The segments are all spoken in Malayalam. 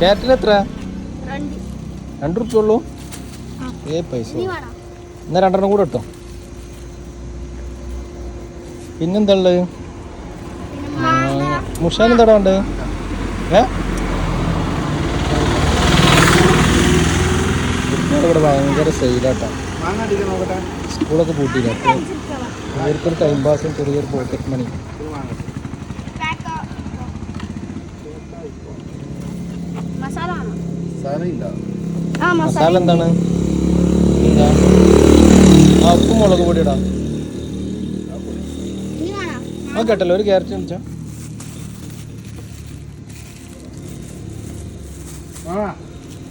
ക്യാരറ്റിന് എത്ര? 2 റുപ്യ ഉള്ളൂ. പൈസ എന്നാ 2 കൂടെ ഇട്ടോ. പിന്നെന്താ ഉള്ളത്? മുഷാൻ എന്താടാ ഉണ്ട്? ഇവിടെ ഭയങ്കര സെയിലാട്ടോ. സ്കൂളൊക്കെ പൂട്ടിയില്ല. അപ്പോൾ അവർക്കൊരു ടൈം പാസും ചെറിയൊരു പോക്കറ്റ് മണി. മസാല എന്താണ്? ഉപ്പും മുളക് പൊടി ഇടാം. കേട്ടല്ലോ, ഒരു ക്യാരറ്റ് വെച്ചാ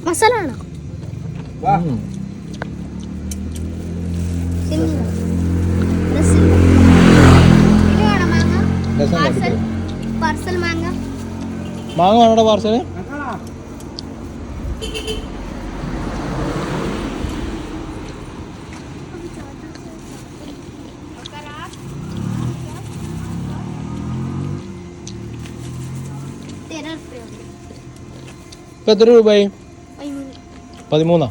മസാല ആണോ? മാങ്ങ വേണോടാ പാർസല്? ഇപ്പൊ എത്ര രൂപയായി? 13.